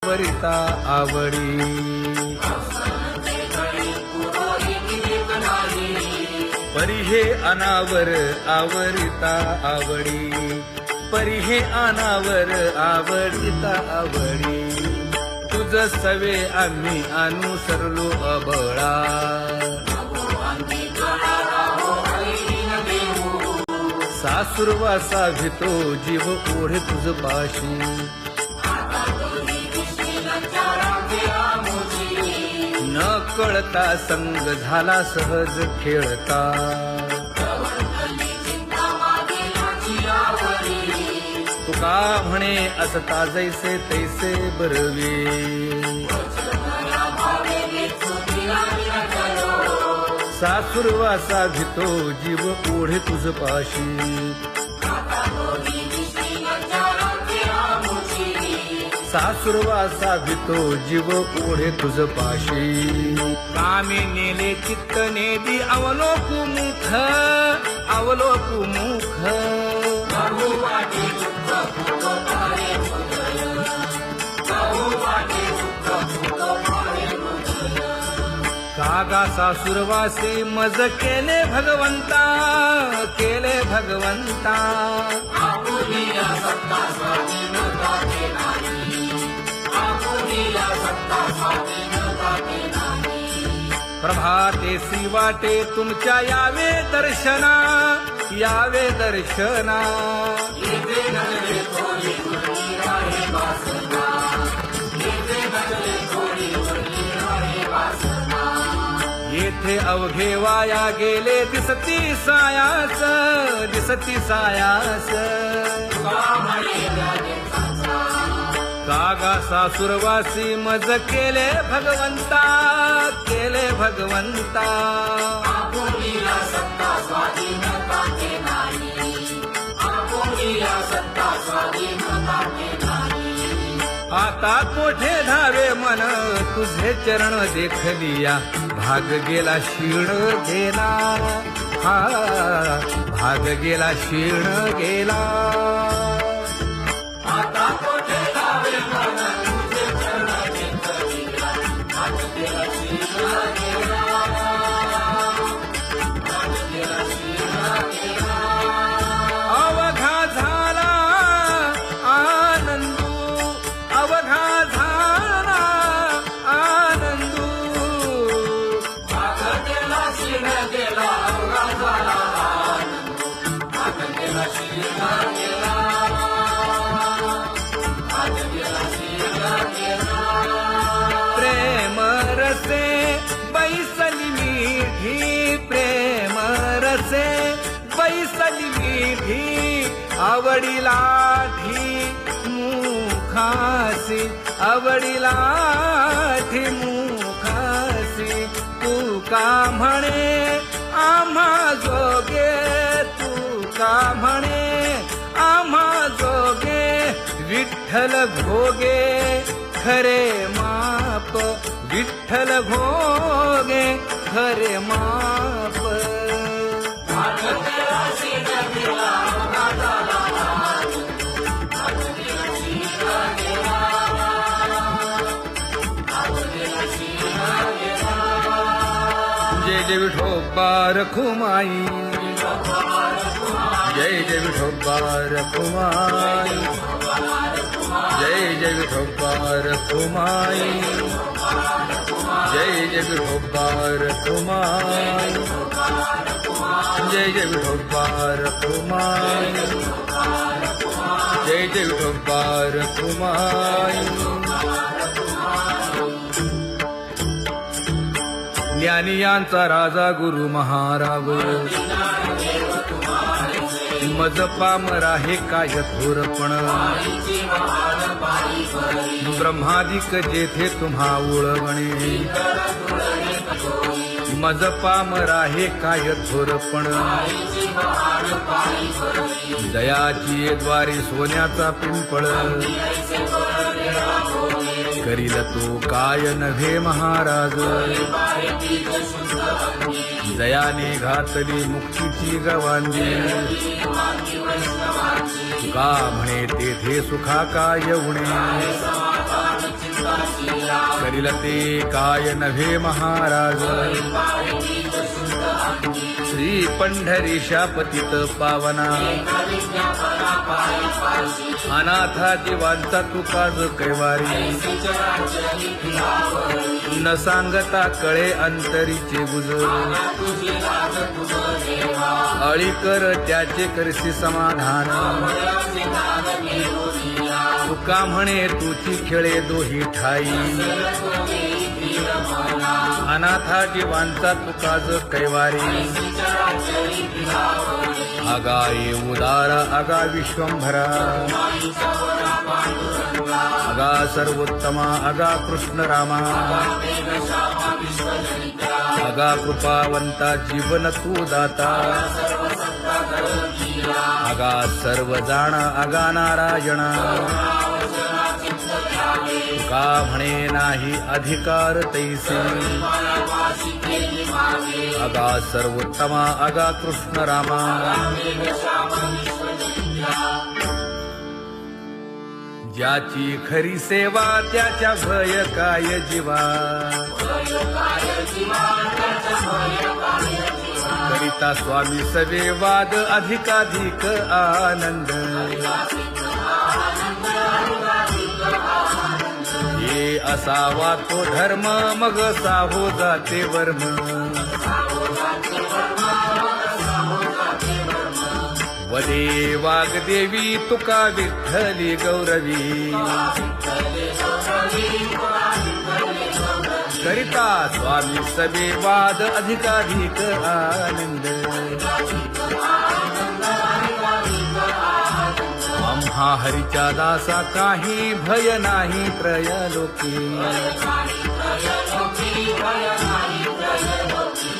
वरिता आवडी परी हे अनावर आवरिता आवडी परी हे अनावर आवडिता आवडी तुझ सवे आम्ही अनुसरलो अबळा सासुरवासा भितो जीव ओढे तुझ पाशी न कळता संग झाला सहज खेळता तुका म्हणे असता जैसे तैसे बरवे सासुरवासा भितो जीव ओढे तुझ पाशी सासुरवासा भितो जीव ओढे तुझ पाशी कामी नेले चित्त नेदी अवलोकु मुख अवलोकु मुख कागा सासुरवासी मज केले भगवंता केले भगवंता प्रभातेसी वाटे तुमच्या यावे दर्शना यावे दर्शना येथे अवघे वाया गेले दिसती सायास दिसती सायास कागा सासुरवासी मज केले भगवंता केले भगवंता आता कोठे धावे मन तुझे चरण देखलिया भाग गेला क्षीण गेला हा भाग गेला क्षीण गेला आता कोठे धावे मन तुझे चरण देखलिया भाग गेला क्षीण गेला भाग गेला क्षीण गेला अवघा झाला आनंदू अवघा झाला आनंदू भाग गेला क्षीण गेला अवघा झाला आनंदू भाग गेला क्षीण गेला भाग गेला क्षीण गेला प्रेम रसे बैसली मीठी प्रेम रसे बैसली मीठी आवडीला ठी मुखासी आवडीला ठी मुखासी तू का म्हणे आम्हा जोगे तू का म्हणे आम्हा जोगे विठ्ठल भोगे खरे माप विठ्ठल भोगे खरे माप जय जय विठोबा रखुमाई जय जय विठोबा रखुमाई जय जय विठोबा रखुमाई जय जय विठोबा रखुमाई जय जय विठोबा रखुमाई जय जय विठोबा रखुमाई ज्ञानियांचा राजा गुरु महाराज मज पामरा हे काय थोरपण ब्रह्मादिक जेथे तुम्हा उळवणे मज पामरा हे काय थोरपण दयाची द्वारी सोन्याचा पिंपळ करील तो काय नव्हे महाराज दयाने घातली मुक्तीची गवांदी तुका म्हणे तेथे सुखा काय उणे करील ते काय नव्हे महाराज श्री पंढरीशा पतित पावना अनाथा जीवांचा तुकाज कैवारी न सांगता कळे अंतरीचे गुजर अळी कर त्याचे करशी समाधान तुका म्हणे तुची खेळे दोही ठाई अनाथा जीवांचा तुकाज कैवारी आगा ये उदारा आगा विश्वंभरा आगा सर्वोत्तमा आगा कृष्ण रामा आगा कृपावंता जीवन तू दाता आगा सर्व जाणा आगा नारायणा तुका म्हणे नाही अधिकार तैसे आगा सर्वोत्तमा आगा कृष्ण रामा ज्याची खरी सेवा त्याच्या भय काय जीवा करिता स्वामी सवे वाद अधिकाधिक आनंद ये असावा तो धर्म मग साहो जाते वर्म वदे वाग्देवी तुका विठ्ठली गौरवी करिता स्वामी सवे वाद अधिकाधिक आनंद आम्हा हरीच्या दासा काही भय नाही त्रयलोकी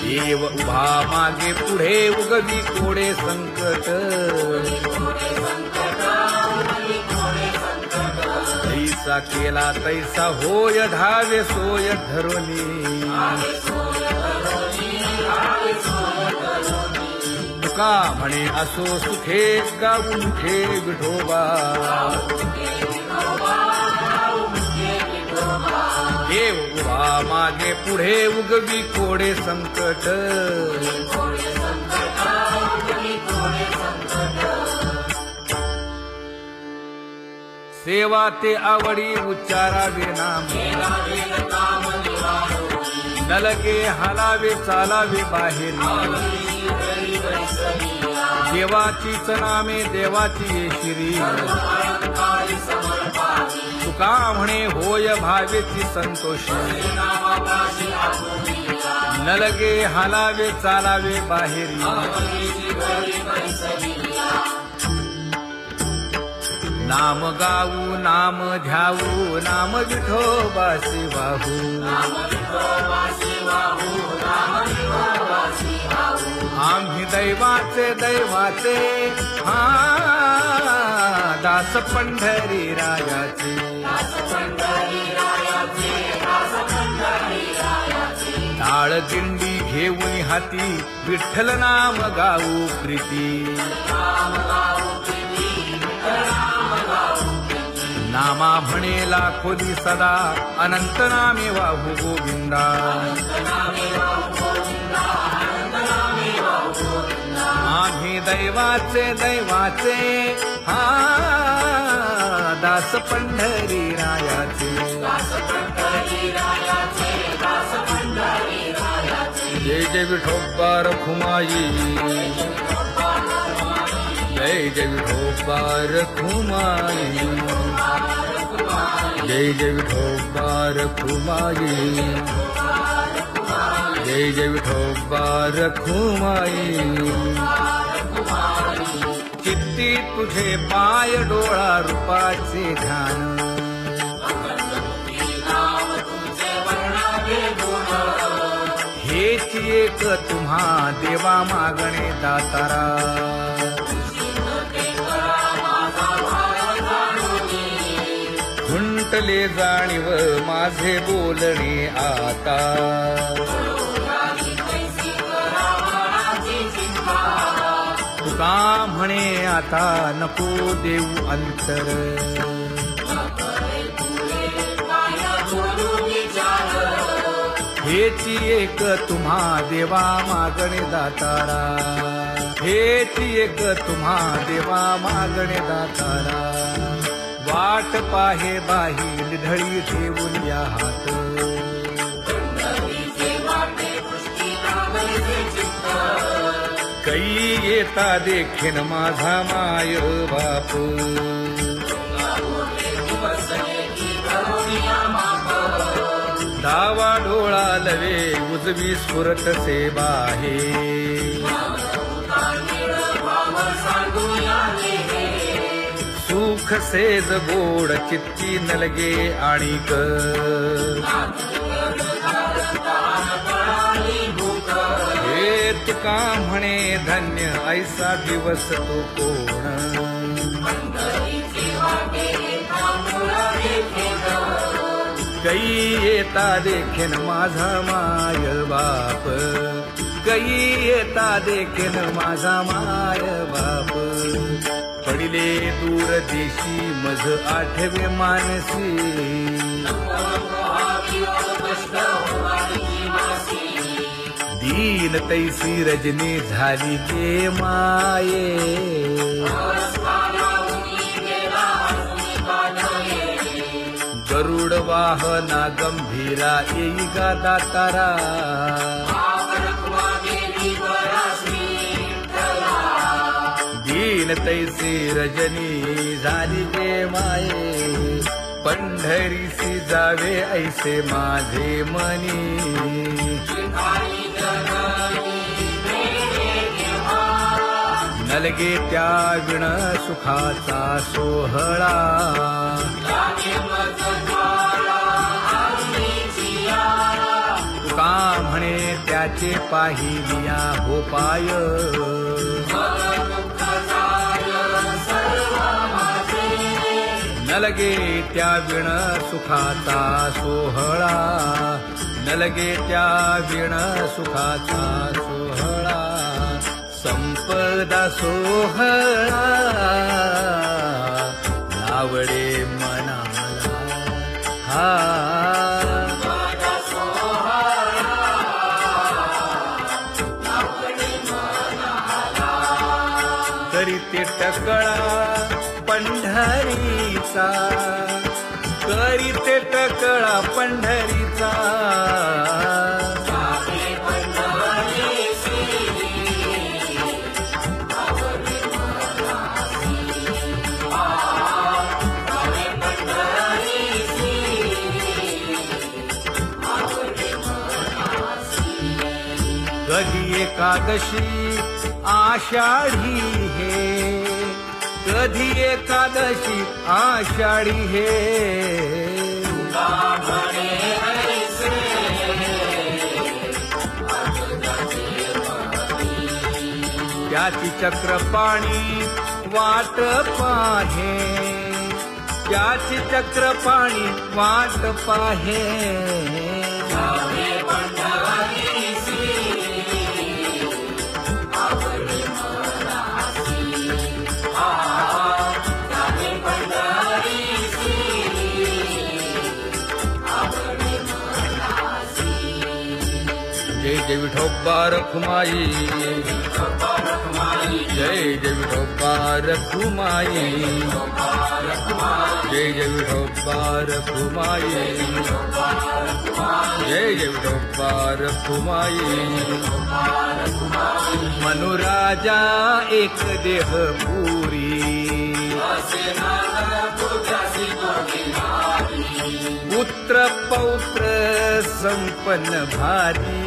देव उभा मागे पुढे उगवी कोडे संकट तैसा केला तैसा होय धावे सोय धरोनी तुका म्हणे असो सुखे गाऊन ठे विठोबा देव उभा मागे पुढे उगवी कोडे संकट सेवा ते आवडी उच्चारावे नाम नलगे हालावे चालावे बाहेर देवाचीच नामे देवाची येशिरी तुका म्हणे होय भावेची संतोषी नलगे हालावे चालावे बाहेरी नाम गाऊ नाम ध्याऊ नाम विठोबासी वाहू आम्ही दैवाचे दैवाचे हा दास पंढरी रायाचे टाळ दिंडी घेऊन हाती विठ्ठल नाम गाऊ प्रीती नामा म्हणे लाखोली सदा अनंत नामे वाहू गोविंदा आम्ही दैवाचे दैवाचे हा दास पंढरी रायाचे जय जय विठोबा रखुमाई जय जय विठोबा रखुमाई जय जय विठोबा रखुमाई जय जय विठोबा रखुमाई चित्ती तुझे पाय डोळा रूपाचे ध्यान हेच एक तुम्हा देवा मागणे दातारा खुंटले जाणीव माझे बोलणे आता तुका म्हणे आता नको देऊ अंतर हेची एक तुम्हा देवा मागणे दातारा, हेची एक तुम्हा देवा मागणे दातारा. वाट पाहे बाही ढळी ठेवून या हात, कै येता देखीन माझा माय बाप. डावा डोळा लवे उजवी स्फुरत से बाहे, सुख सेज गोड चित्ती नलगे आणिक. हे तुका म्हणे धन्य ऐसा दिवस तो कोण. कै येता देखीन माझा माय बाप, कै येता देखीन माझा माय बाप. पडिले दूर देशी मज आठवे मानसी, दीन तैसी रजनी झाली के माये. गरुड वाहना गंभीरा येई गा दातारा, दीन तैसी रजनी झाली के माये. पंढरीसी जावे ऐसे माझे मनी, नलगे त्या विण सुखाचा सोहळा. तुका म्हणे त्याचे पाहिलिया हो पाय, नलगे त्या विण सुखाचा सोहळा, नलगे त्या विण सुखाचा सोहळा. संपदा सोहळा नावडे मनाला, हा करीते टकळा पंढरीचा, करीते टकळा पंढरीचा. कधी एकादशी आषाढी हे, कधी एकादशी आषाढी हे. त्याची चक्रपाणी वाट पाहे, त्याची चक्रपाणी वाट पाहे. जय जय विठोबा रखुमाई, जय जय विठोबा रखुमाई, जय जय विठोबा रखुमाई, जय जय विठोबा रखुमाई. मनुराजा एक देह पुरी, पुत्र पौत्र संपन्न भारी.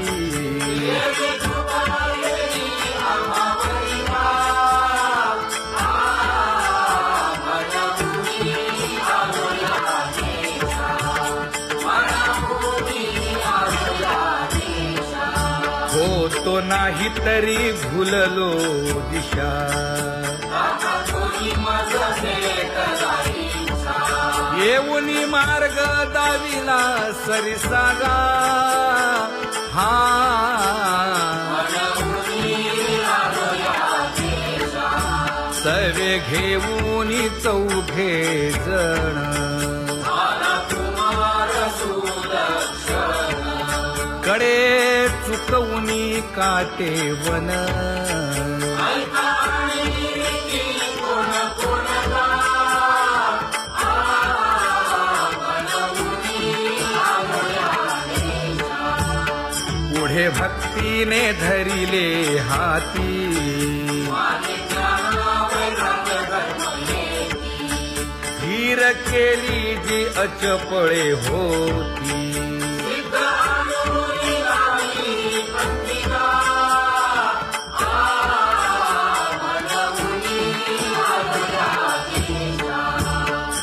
होतो नाही तरी भुललो दिशा, येऊनी मार्ग दाविला सरिसागा. हा सवे घेऊनी चौघे जण, कडे चुकवूनी काटे वन ऐका आणि नीती कोण कोणता पुढे भक्तीने धरिले हाती धीर केली जी अचपळे होती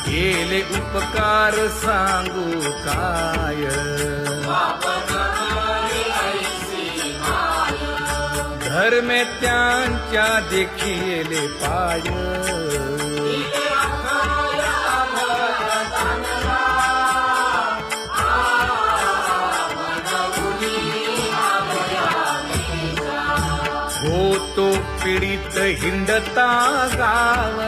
केले उपकार सांगू काय धर्मे त्यांच्या देखिले पाय होतो पीडित हिंडता गाव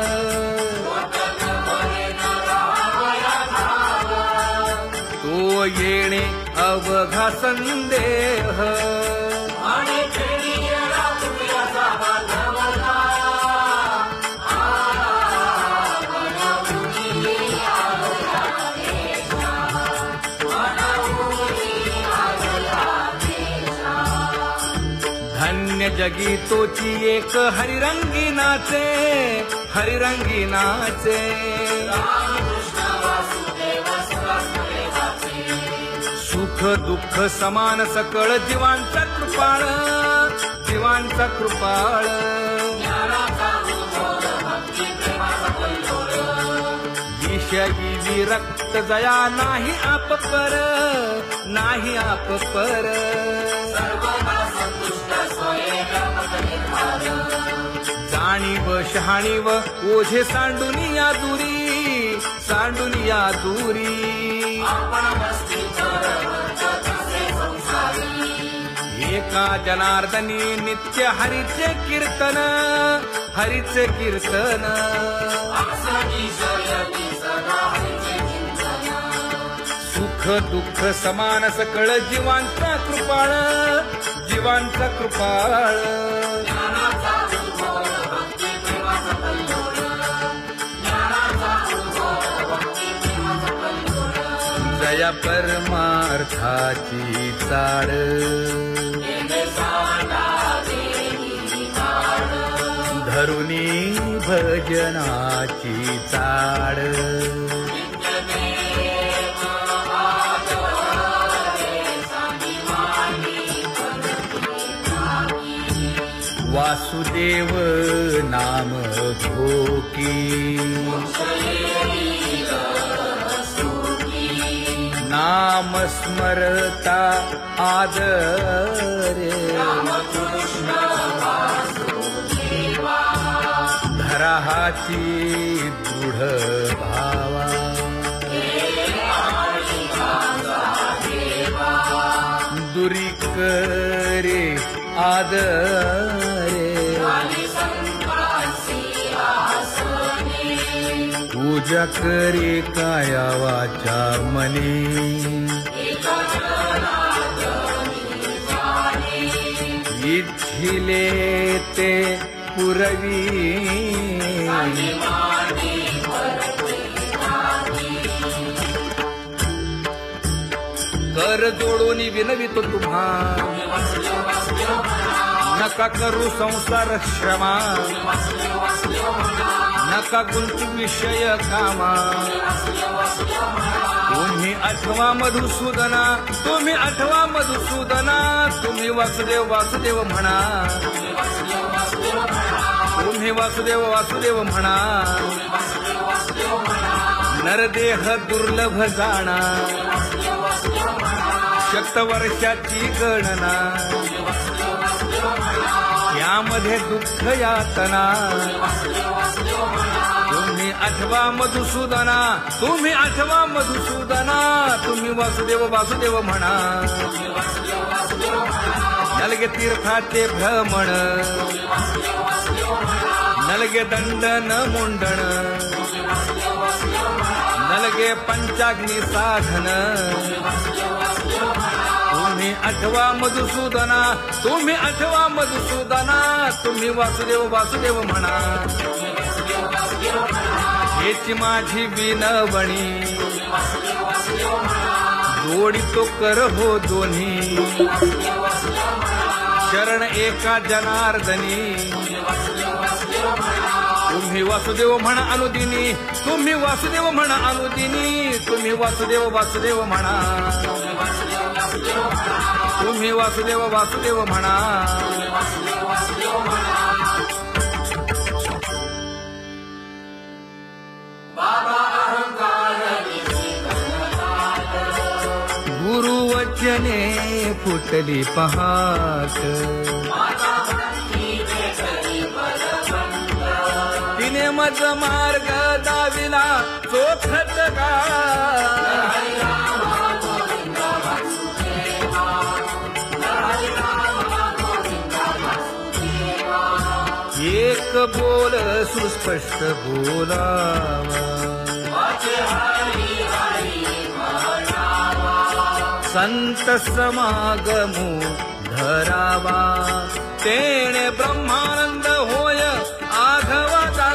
तो येणे अवघा संदेह धन्य जगी तोची एक हरिरंगी नाचे हरिरंगी नाचे सुख दुःख समान सकळ जीवांचा कृपाळ जीवांचा कृपाळ विषयी विरक्त जया नाही आप पर नाही आप पर जाणीव शहाणीव ओझे सांडुनिया दूरी एका जनार्दनी नित्य हरीचे कीर्तन सुख दुःख समान सकळ जीवांचा कृपाळ जया परमार्थाची चाड धरुनी भजनाची चाड वासुदेव नाम घोकी नाम स्मरता आदरे धराहाची दृढ भावा दुरी करे आदरे पूजा करे काया वाचा मनी इच्छिले ते पुरवी कर जोडून विनवितो तुम्हा नका करू संसार श्रमा नका गुंतू विषय कामा तुम्ही आठवा मधुसूदना तुम्ही वासुदेव म्हणा तुम्ही वासुदेव म्हणा नरदेह दुर्लभ जाणा शतवर्षाची गणना यामध्ये दुःख यातना तुम्ही आठवा मधुसूदना तुम्ही वासुदेव म्हणा नलगे तीर्थाचे भ्रमण नलगे दंडन मुंडण नलगे पंचाग्नी साधन तुम्ही आठवा मधुसूदना, तुम्ही आठवा मधुसूदना, तुम्ही वासुदेव वासुदेव म्हणा. हेची माझी विनवणी, जोडितो कर हो दोन्ही, शरण एका जनार्दनी. तुम्ही वासुदेव म्हणा अनुदिनी, तुम्ही वासुदेव म्हणा अनुदिनी, तुम्ही वासुदेव वासुदेव म्हणा, तुम्ही वासुदेव वासुदेव म्हणा. बाबा अहंकार गुरुवचने फुटली पहाट, तिने मज मार्ग दाविला चोखत का. एक बोल सुस्पष्ट बोलावा, संत समागमू धरावा, तेणे ब्रह्मानंद होय आघवाचा.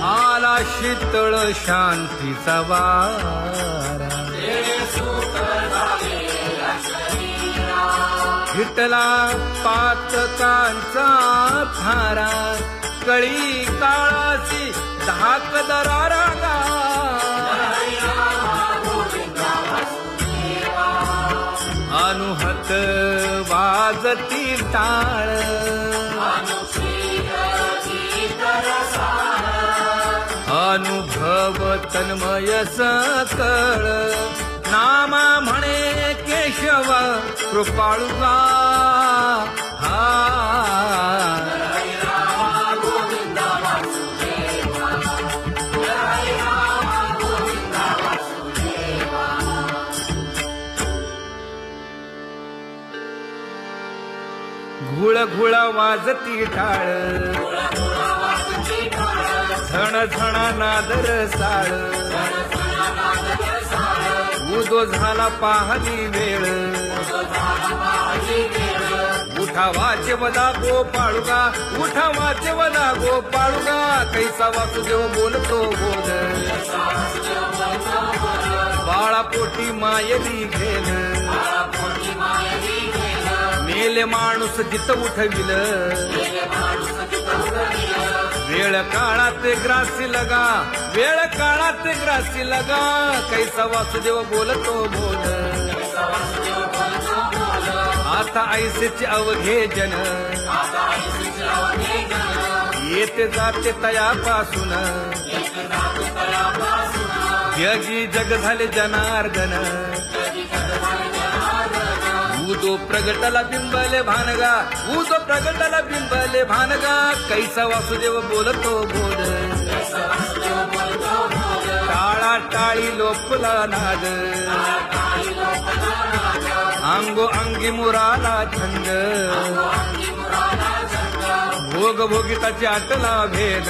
आला शीतळ शांतीचा वारा, विठला पातकांचा थारा, कळी काळाची धाक दरारा. अनुहत वाजती टाळ, अनुभव तन्मय सकळ. नामा म्हणे केशव कृपाळुगा, घुळ घुळ वाजती टाळ, झण झण नादर साळ. उदो झाला पाहली वेळ, उठा वाचे वदा गोपाळुगा, उठा वाचे वदा गोपाळुगा. कैसा वासुदेव बोलतो बोल, बाळा पोटी मायली घेल. मेले माणूस जित उठविल, वेळ काळात ग्रासी लगा, वेळ काळात ग्रासी लगा. कैसा वासुदेव बोलतो बोल, आता ऐसेचे अवघे जन, येते जाते तयापासून. जगी जग झाले जनार्दन, उदो प्रगटला बिंबले भानगा, उदो प्रगटला बिंबले भानगा. कैसा वासुदेव बोलतो बोल, टाळा टाळी लोपला नाद, अंगो अंगी मुराला छंद. भोग भोगिताची आटला भेद,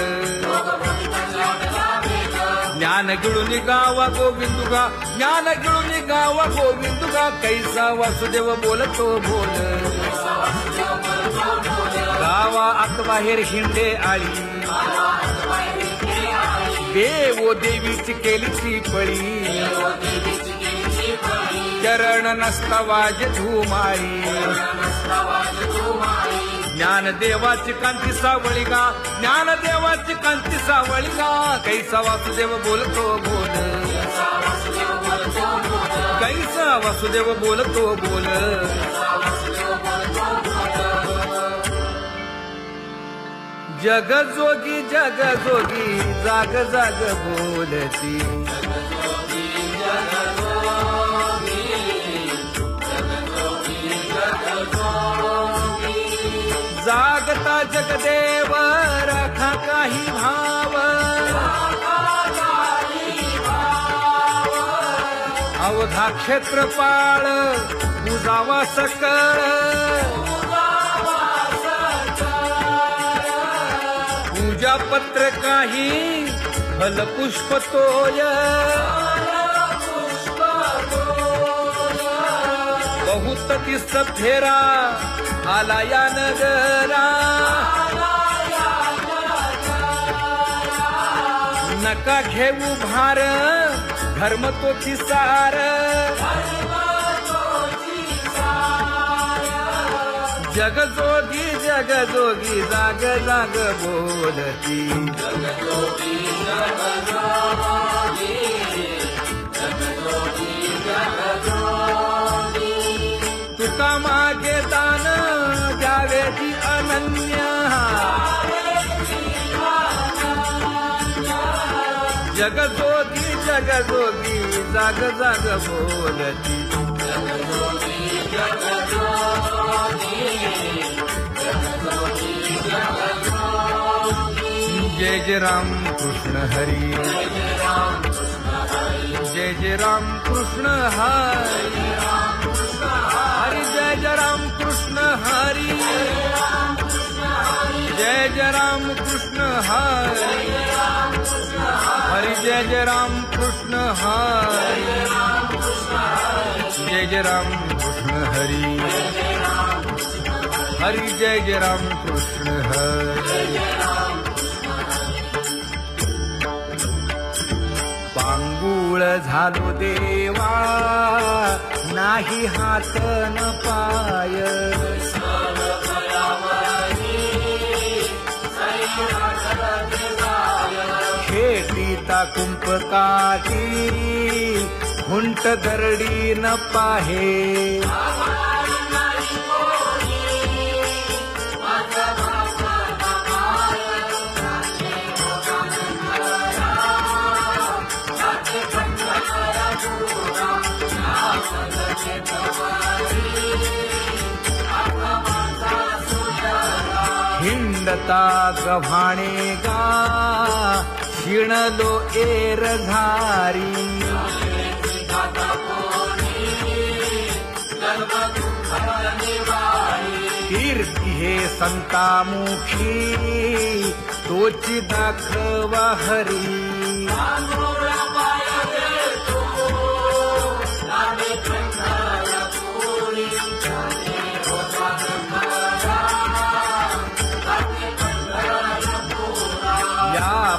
ज्ञान गिळून गावा गोविंदुगा, ज्ञान गिळून गावा गोविंदुगा. कैसा वासुदेव बोलतो बोल, गावा आत बाहेर हिंडे आळी, देवो देवीची केलीची पळी. चरण नसता वाज धुमाळी, ज्ञानदेवाची कांती सावळी गा, ज्ञानदेवाची कांती सावळी गा. कैसा वासुदेव बोलतो बोल, कैसा वासुदेव बोलतो बोल. जग जोगी जाग जाग बोलती. जागता जगदेव राखा काही भाव, अवधा क्षेत्रपाळ बुजावा सकळ. पूजा पत्र काही फलपुष्प तोय, बहुत दिस फेरा आला या नगरा नका घेऊ भार धर्म तोची सार जगजोगी जगजोगी जाग जाग बोलती तुका मागे दान द्यावेची अनन्य जगजोगी जगजोगी जाग जाग बोलती जय जय राम कृष्ण हरी जय जय राम कृष्ण हरी हरी जय जय राम कृष्ण हरी जय जय राम कृष्ण हरी हरी जय जय राम कृष्ण हरी जय जय राम कृष्ण हरी हरी जय जय राम कृष्ण हरी पांगुळ झालो देवा नाही हात न पाय खेटीता कुंपकाठी हुंट दरडी न पाहे हिंडता गव्हाणे गा शिणलो एर घारी कीर्ती हे संतामुखी तोची दाखवा हरी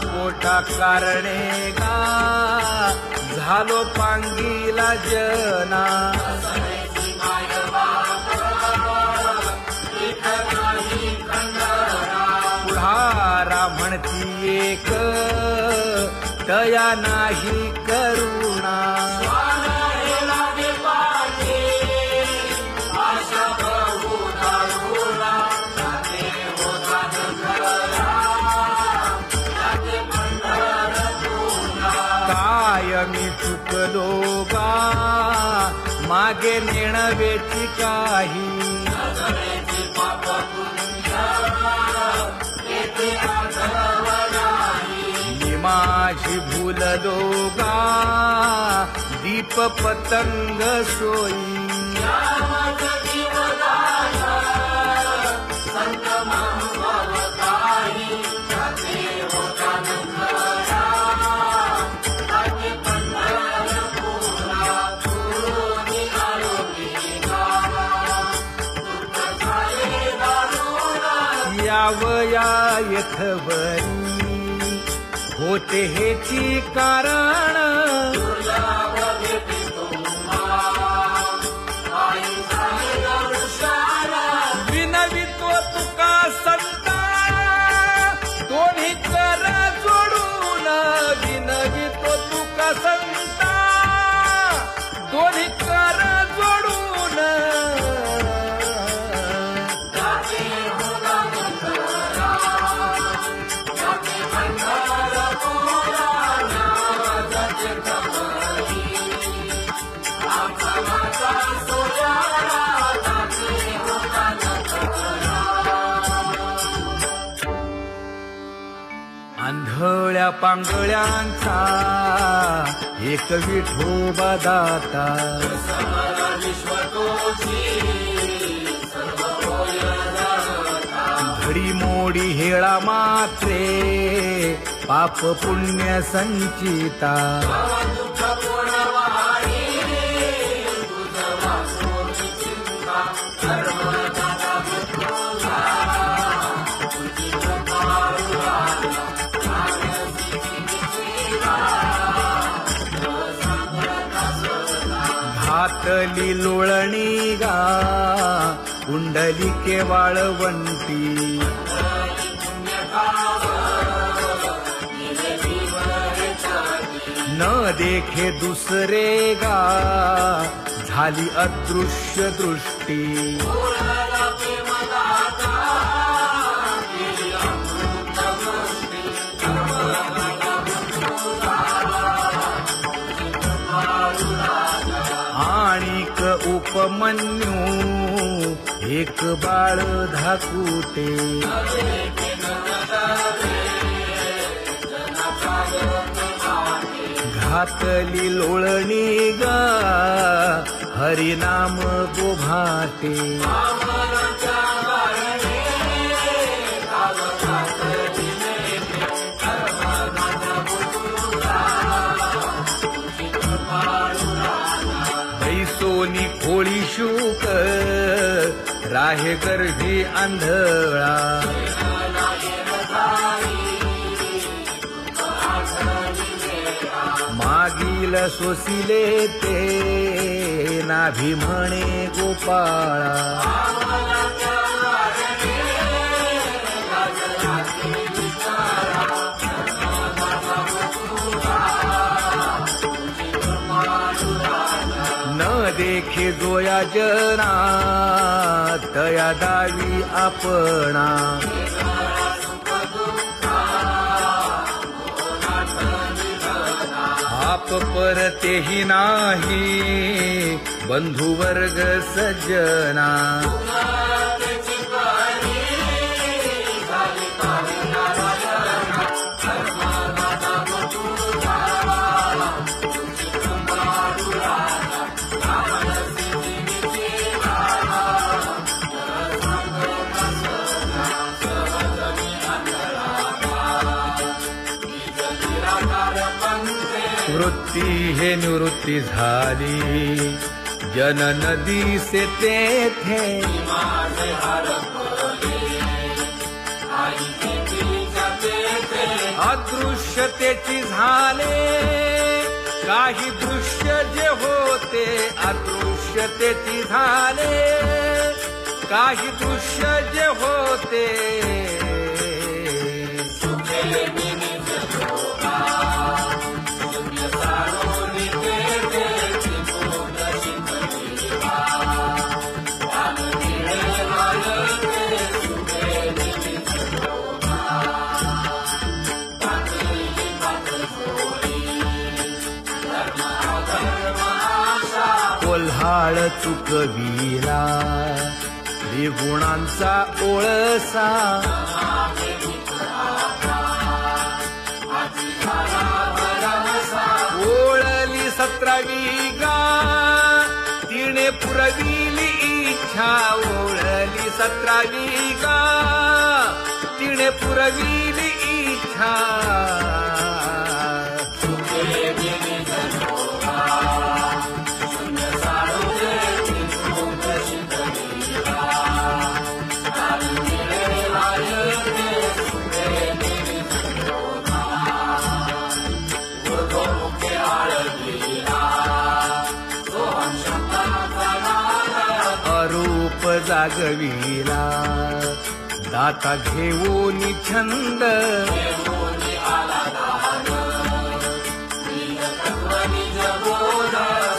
पोटा कारणे गा झालो पांगीला जना पुढारा म्हणती एक तया नाही करुणा मी चुकलो गा मागे नेणवेची काही मी माझी भूललो गा दीप पतंग सोयी यावया यथवरी होते हेची कारण विनवितो तुका संता दोन्ही कर जोडून विनवितो तुका संता दोन्ही कर जोडून आंधळ्या पांगळ्यांचा एक विठोबा दाता घडी मोडी हेळा मात्रे पाप पुण्य संचिता घातली लोळणी गा कुंडलिके वाळवंटी न देखे दुसरे गा झाली अदृश्य दृष्टी आणिक उपमन्यू एक बाळ धाकुटे घातली लोळणी गा हरिनाम गोभाटे सोनी खोळी शूक राहे गर्भी आंधळा मागील सोसिले ते नाभी म्हणे गोपाळा न देखे जोया जना तया दावी आपणा आप परतेही नाही बंधू वर्ग सज्जना वृत्ती हे निवृत्ती झाली जन नदी से तेथे अदृश्यतेची झाले काही दृश्य जे होते अदृश्यतेची झाले काही दृश्य जे होते कोल्हाळ चुकविला त्रिगुणांचा ओळसा ओळली 17वी गा तिने पुरविली इच्छा ओळली 17वी गा तिने पुरविली इच्छा अरूप जागविला दाता घेऊन छंद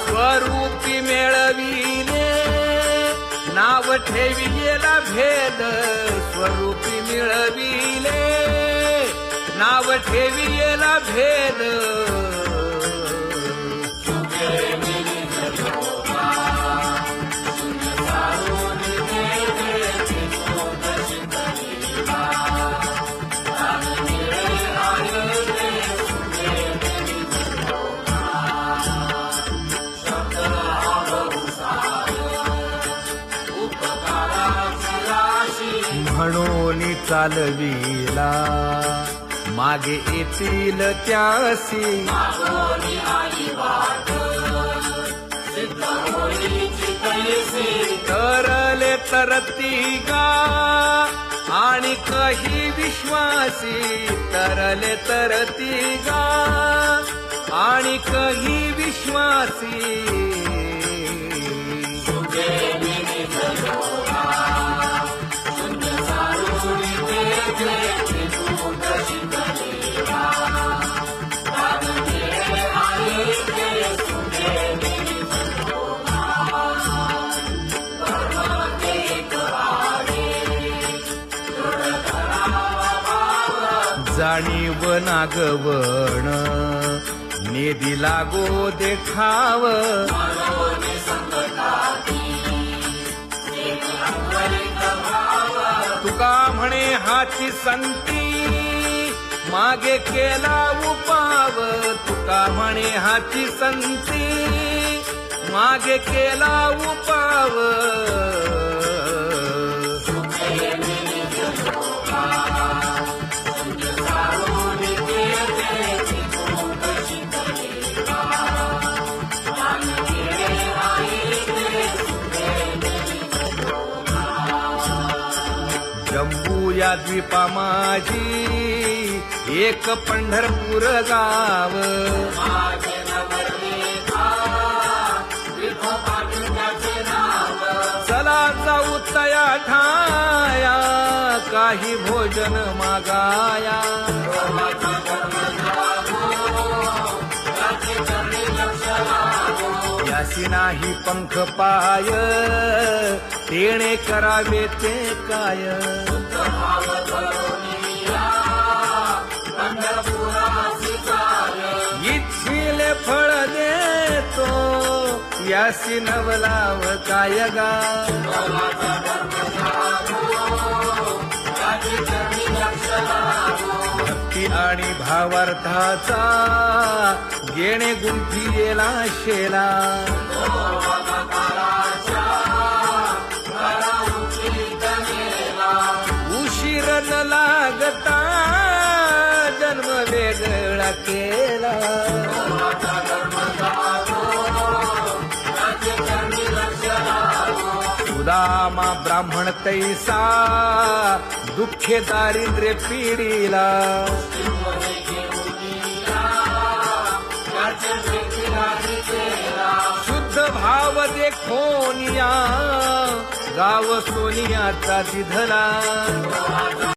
स्वरूपी मिळविले नाव ठेविलेला भेद स्वरूपी मिळविले नाव ठेविलेला भेद म्हणून चालविला मागे येतील त्यासी तरले तरती गा आणि काही विश्वासी तरले तरती गा आणि काही विश्वासी आणि वनागवण नेदी लागो देखाव तुका म्हणे हाची संती मागे केला उपाव तुका म्हणे हाची संती मागे केला उपाव जम्बू या द्वीपा माझी एक पंढरपूर गाव चला जाऊ तया ठाया काही भोजन मागाया यासी नाही पंख पाय तेणे करावे ते काय इच्छिले फळ देतो यासी नवलाव काय गा भक्ती आणि भावार्थाचा गेणे गुंफी येला शेला उशीर न लागता जन्म वेगळा केला सुदामा ब्राह्मण तैसा दुःखे दारिद्र्य पिढीला शुद्ध भाव देखोनिया गाव सोनियाचा तिधला